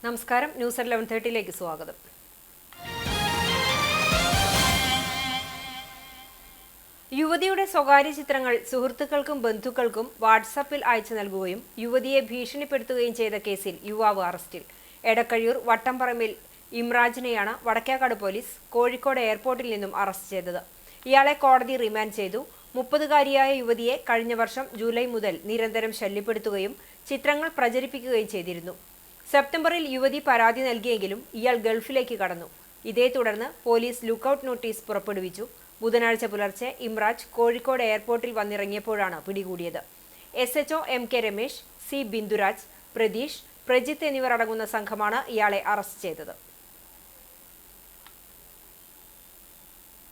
നമസ്കാരം, ന്യൂസ് 11:30 സ്വാഗതം. യുവതിയുടെ സ്വകാര്യ ചിത്രങ്ങൾ സുഹൃത്തുക്കൾക്കും ബന്ധുക്കൾക്കും വാട്സാപ്പിൽ അയച്ചു നൽകുകയും യുവതിയെ ഭീഷണിപ്പെടുത്തുകയും ചെയ്ത കേസിൽ യുവാവ് അറസ്റ്റിൽ. എടക്കഴിയൂർ വട്ടംപറമ്പിൽ ഇമ്രാജിനെയാണ് വടക്കേക്കാട് പോലീസ് കോഴിക്കോട് എയർപോർട്ടിൽ നിന്നും അറസ്റ്റ് ചെയ്തത്. ഇയാളെ കോടതി റിമാൻഡ് ചെയ്തു. 30-കാരിയായ യുവതിയെ കഴിഞ്ഞ വർഷം ജൂലൈ മുതൽ നിരന്തരം ശല്യപ്പെടുത്തുകയും ചിത്രങ്ങൾ പ്രചരിപ്പിക്കുകയും ചെയ്തിരുന്നു. സെപ്റ്റംബറിൽ യുവതി പരാതി നൽകിയെങ്കിലും ഇയാൾ ഗൾഫിലേക്ക് കടന്നു. ഇതേ തുടർന്ന് പോലീസ് ലുക്കൌട്ട് നോട്ടീസ് പുറപ്പെടുവിച്ചു. ബുധനാഴ്ച പുലർച്ചെ ഇമ്രാജ് കോഴിക്കോട് എയർപോർട്ടിൽ വന്നിറങ്ങിയപ്പോഴാണ് പിടികൂടിയത്. SHO MK Ramesh, C Binduraj, Pratheesh, Prajith എന്നിവർ അടങ്ങുന്ന സംഘമാണ് ഇയാളെ അറസ്റ്റ് ചെയ്തത്.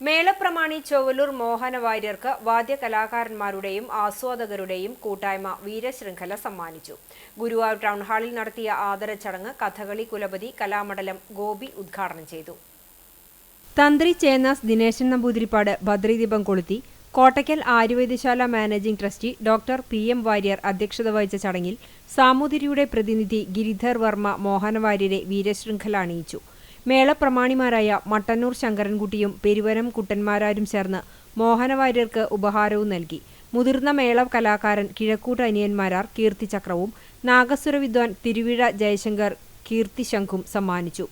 മേളപ്രമാണി ചൊവ്വലൂർ മോഹന വാര്യർക്ക് വാദ്യകലാകാരന്മാരുടെയും ആസ്വാദകരുടെയും കൂട്ടായ്മ വീരശൃംഖല സമ്മാനിച്ചു. ഗുരുവായൂർ ടൗൺ ഹാളിൽ നടത്തിയ ആദര ചടങ്ങ് കഥകളി കുലപതി കലാമണ്ഡലം ഗോപി ഉദ്ഘാടനം ചെയ്തു. തന്ത്രി ചേന്നാസ് ദിനേശൻ നമ്പൂതിരിപ്പാട് ഭദ്രദീപം കൊളുത്തി. കോട്ടയ്ക്കൽ ആയുർവേദശാല managing trustee doctor PM Warrier അധ്യക്ഷത വഹിച്ച ചടങ്ങിൽ സാമൂതിരിയുടെ പ്രതിനിധി ഗിരിധർ വർമ്മ മോഹന വാര്യരെ വീരശൃംഖല അണിയിച്ചു. മേളപ്രമാണിമാരായ മട്ടന്നൂർ ശങ്കരൻകുട്ടിയും പെരുവനം കുട്ടന്മാരാരും ചേർന്ന് മോഹനവാര്യർക്ക് ഉപഹാരവും നൽകി. മുതിർന്ന മേള കലാകാരൻ കിഴക്കൂട്ട് അനിയന്മാരാർ കീർത്തിചക്രവും നാഗസ്വര വിദ്വാൻ തിരുവിഴ ജയശങ്കർ കീർത്തിശംഖും സമ്മാനിച്ചു.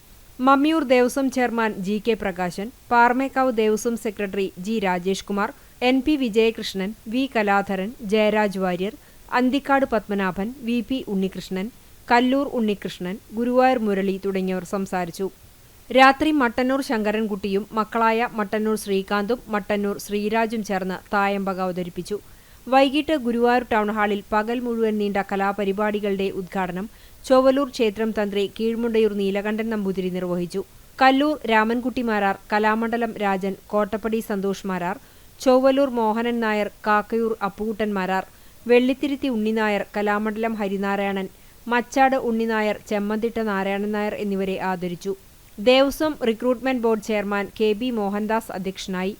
Mammiyur Devaswom chairman GK Prakashan, Paramekkavu Devaswom secretary G Rajesh Kumar, NP Vijayakrishnan, V Kaladharan, Jayaraj Warrier, Anthikad Padmanabhan, VP Unnikrishnan, Kallur Unnikrishnan, Guruvayur Murali തുടങ്ങിയവർ സംസാരിച്ചു. രാത്രി മട്ടന്നൂർ ശങ്കരൻകുട്ടിയും മക്കളായ മട്ടന്നൂർ ശ്രീകാന്തും മട്ടന്നൂർ ശ്രീരാജും ചേർന്ന് തായമ്പക അവതരിപ്പിച്ചു. വൈകിട്ട് ഗുരുവായൂർ ടൗൺ ഹാളിൽ പകൽ മുഴുവൻ നീണ്ട കലാപരിപാടികളുടെ ഉദ്ഘാടനം ചൊവ്വലൂർ ക്ഷേത്രം തന്ത്രി കീഴ്മുണ്ടയൂർ നീലകണ്ഠൻ നമ്പൂതിരി നിർവഹിച്ചു. കല്ലൂർ രാമൻകുട്ടി മാരാർ, കലാമണ്ഡലം രാജൻ, കോട്ടപ്പടി സന്തോഷ് മാരാർ, ചൊവ്വലൂർ മോഹനൻ നായർ, കാക്കയൂർ അപ്പുകുട്ടൻ മാരാർ, വെള്ളിത്തിരുത്തി ഉണ്ണിനായർ, കലാമണ്ഡലം ഹരിനാരായണൻ, മച്ചാട് ഉണ്ണിനായർ, ചെമ്മന്തിട്ട നാരായണൻ നായർ എന്നിവരെ ആദരിച്ചു. Devaswom recruitment board chairman KB Mohandas അധ്യക്ഷനായി.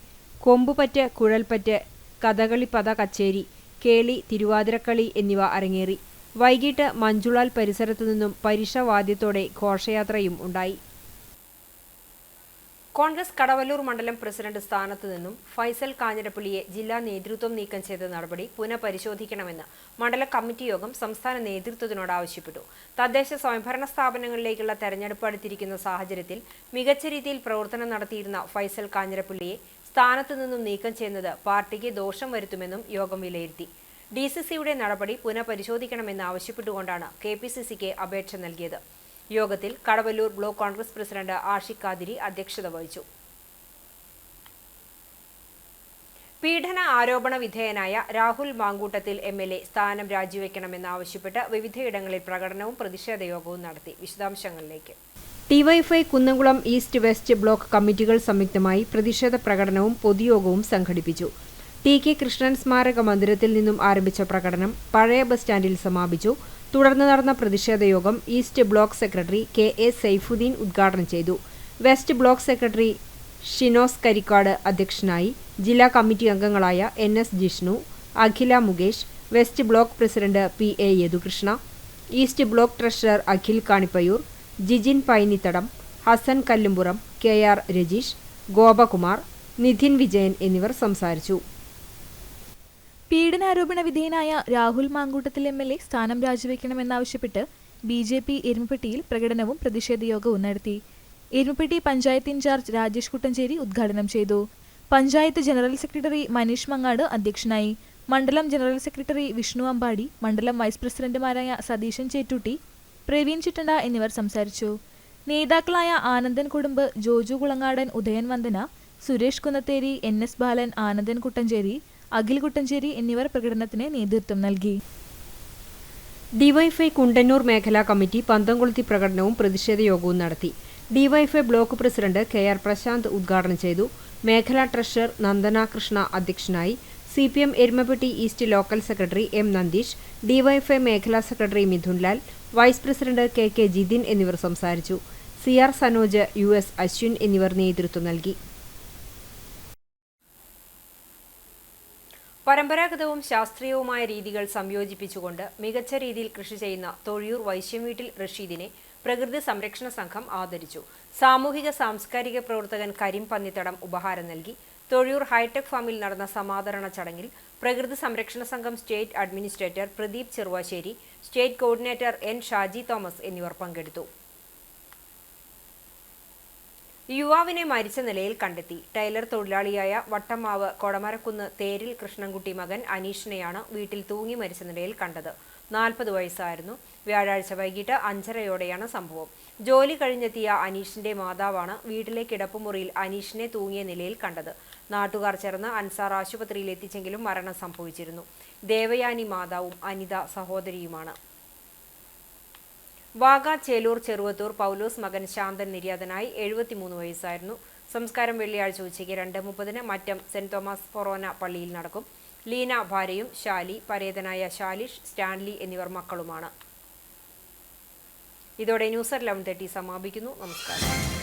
കൊമ്പുപറ്റ്, കുഴൽപ്പറ്റ്, കഥകളിപ്പദ കച്ചേരി, കേളി, തിരുവാതിരക്കളി എന്നിവ അരങ്ങേറി. വൈകിട്ട് മഞ്ജുളാൽ പരിസരത്തുനിന്നും പരിഷവാദ്യത്തോടെ ഘോഷയാത്രയും ഉണ്ടായി. കോൺഗ്രസ് കടവല്ലൂർ മണ്ഡലം പ്രസിഡന്റ് സ്ഥാനത്തു നിന്നും ഫൈസൽ കാഞ്ഞിരപ്പള്ളിയെ ജില്ലാ നേതൃത്വം നീക്കം ചെയ്ത നടപടി പുനഃപരിശോധിക്കണമെന്ന് മണ്ഡല കമ്മിറ്റി യോഗം സംസ്ഥാന നേതൃത്വത്തിനോട് ആവശ്യപ്പെട്ടു. തദ്ദേശ സ്വയംഭരണ സ്ഥാപനങ്ങളിലേക്കുള്ള തെരഞ്ഞെടുപ്പ് അടുത്തിരിക്കുന്ന സാഹചര്യത്തിൽ മികച്ച രീതിയിൽ പ്രവർത്തനം നടത്തിയിരുന്ന ഫൈസൽ കാഞ്ഞിരപ്പള്ളിയെ സ്ഥാനത്തു നിന്നും നീക്കം ചെയ്യുന്നത് പാർട്ടിക്ക് ദോഷം വരുത്തുമെന്നും യോഗം വിലയിരുത്തി. DCCയുടെ നടപടി പുനഃപരിശോധിക്കണമെന്ന് ആവശ്യപ്പെട്ടുകൊണ്ടാണ് KPCCക്ക് അപേക്ഷ നൽകിയത്. യോഗത്തിൽ കടവല്ലൂർ ബ്ലോക്ക് കോൺഗ്രസ് പ്രസിഡന്റ് ആഷിഖ് കാദിരി അധ്യക്ഷത വഹിച്ചു. പീഡന ആരോപണ വിധേയനായ രാഹുൽ മാങ്കൂട്ടത്തിൽ MLA സ്ഥാനം രാജിവെക്കണമെന്നാവശ്യപ്പെട്ട് വിവിധയിടങ്ങളിൽ പ്രകടനവും പ്രതിഷേധ യോഗവും നടത്തി. വിശദാംശങ്ങളിലേക്ക്. DYFI Kunnamkulam east west block കമ്മിറ്റികൾ സംയുക്തമായി പ്രതിഷേധ പ്രകടനവും പൊതുയോഗവും സംഘടിപ്പിച്ചു. TK കൃഷ്ണൻ സ്മാരക മന്ദിരത്തിൽ നിന്നും ആരംഭിച്ച പ്രകടനം പഴയ ബസ് സ്റ്റാൻഡിൽ സമാപിച്ചു. തുടർന്ന് നടന്ന പ്രതിഷേധ യോഗം east block secretary KA Saifuddin ഉദ്ഘാടനം ചെയ്തു. West block secretary Shinos Karikkad അധ്യക്ഷനായി. ജില്ലാ കമ്മിറ്റി അംഗങ്ങളായ NS Jishnu, Akhila Mukesh, west block president PA Yadukrishna, east block treasurer Akhil Kanippayyur, Jijin Painithadam, Hassan Kallumpuram, KR Rajeesh, Gopakumar, Nidhin Vijayan എന്നിവർ സംസാരിച്ചു. പീഡനാരോപണ വിധേയനായ രാഹുൽ മാങ്കൂട്ടത്തിൽ MLA സ്ഥാനം രാജിവെക്കണമെന്നാവശ്യപ്പെട്ട് BJP എരുമപ്പെട്ടിയിൽ പ്രകടനവും പ്രതിഷേധയോഗവും നടത്തി. എരുമപ്പെട്ടി പഞ്ചായത്ത് ഇൻചാർജ് രാജേഷ് കുട്ടഞ്ചേരി ഉദ്ഘാടനം ചെയ്തു. പഞ്ചായത്ത് ജനറൽ സെക്രട്ടറി മനീഷ് മങ്ങാട് അധ്യക്ഷനായി. മണ്ഡലം ജനറൽ സെക്രട്ടറി വിഷ്ണു അമ്പാടി, മണ്ഡലം വൈസ് പ്രസിഡന്റുമാരായ സതീശൻ ചേറ്റൂട്ടി, പ്രവീൺ ചിറ്റണ്ട എന്നിവർ സംസാരിച്ചു. നേതാക്കളായ ആനന്ദൻ കുടുംബ്, ജോജു കുളങ്ങാടൻ, ഉദയൻ വന്ദന, സുരേഷ് കുന്നത്തേരി, NS ബാലൻ, ആനന്ദൻ കുട്ടഞ്ചേരി, അഖിൽ കുട്ടഞ്ചേരി എന്നിവർ പ്രകടനത്തിന് നേതൃത്വം നൽകി. DYFI കുണ്ടന്നൂർ മേഖലാ കമ്മിറ്റി പന്തംകൊളുത്തി പ്രകടനവും പ്രതിഷേധ യോഗവും നടത്തി. DYFI block president KR Prashanth ഉദ്ഘാടനം ചെയ്തു. മേഖലാ ട്രഷറർ നന്ദന കൃഷ്ണ അധ്യക്ഷനായി. CPM Erumapetty east local secretary M Nandeesh, DYFI മേഖലാ സെക്രട്ടറി Mithunlal, vice president KK Jithin എന്നിവർ സംസാരിച്ചു. CR സനോജ്, US അശ്വിൻ എന്നിവർ നേതൃത്വം നൽകി. പരമ്പരാഗതവും ശാസ്ത്രീയവുമായ രീതികൾ സംയോജിപ്പിച്ചുകൊണ്ട് മികച്ച രീതിയിൽ കൃഷി ചെയ്യുന്ന തൊഴിയൂർ വൈശ്യം വീട്ടിൽ റഷീദിനെ പ്രകൃതി സംരക്ഷണ സംഘം ആദരിച്ചു. സാമൂഹിക സാംസ്കാരിക പ്രവർത്തകൻ കരീം പന്നിത്തടം ഉപഹാരം നൽകി. തൊഴിയൂർ ഹൈടെക് ഫാമിൽ നടന്ന സമാദരണ ചടങ്ങിൽ പ്രകൃതി സംരക്ഷണ സംഘം state administrator Pradeep Cheruvassery, state coordinator N Shaji Thomas എന്നിവർ പങ്കെടുത്തു. യുവാവിനെ മരിച്ച നിലയിൽ കണ്ടെത്തി. ടൈലർ തൊഴിലാളിയായ വട്ടമാവ് കൊടമരക്കുന്ന് തേരിൽ കൃഷ്ണൻകുട്ടി മകൻ അനീഷിനെയാണ് വീട്ടിൽ തൂങ്ങി മരിച്ച നിലയിൽ കണ്ടത്. 40 വയസ്സായിരുന്നു. വ്യാഴാഴ്ച വൈകിട്ട് 5:30യോടെയാണ് സംഭവം. ജോലി കഴിഞ്ഞെത്തിയ അനീഷിന്റെ മാതാവാണ് വീട്ടിലെ കിടപ്പുമുറിയിൽ അനീഷിനെ തൂങ്ങിയ നിലയിൽ കണ്ടത്. നാട്ടുകാർ ചേർന്ന് അൻസാർ ആശുപത്രിയിൽ എത്തിച്ചെങ്കിലും മരണം സംഭവിച്ചിരുന്നു. ദേവയാനി മാതാവും അനിത സഹോദരിയുമാണ്. വാഗ ചേലൂർ ചെറുവത്തൂർ പൗലോസ് മകൻ ശാന്തൻ നിര്യാതനായി. 73 വയസ്സായിരുന്നു. സംസ്കാരം വെള്ളിയാഴ്ച ഉച്ചയ്ക്ക് 2:30 മറ്റം സെന്റ് തോമസ് ഫൊറോന പള്ളിയിൽ നടക്കും. ലീന ഭാര്യയും ശാലി, പരേതനായ ശാലിഷ്, സ്റ്റാൻലി എന്നിവർ മക്കളുമാണ്. ഇതോടെ ന്യൂസ് 11:30 സമാപിക്കുന്നു. നമസ്കാരം.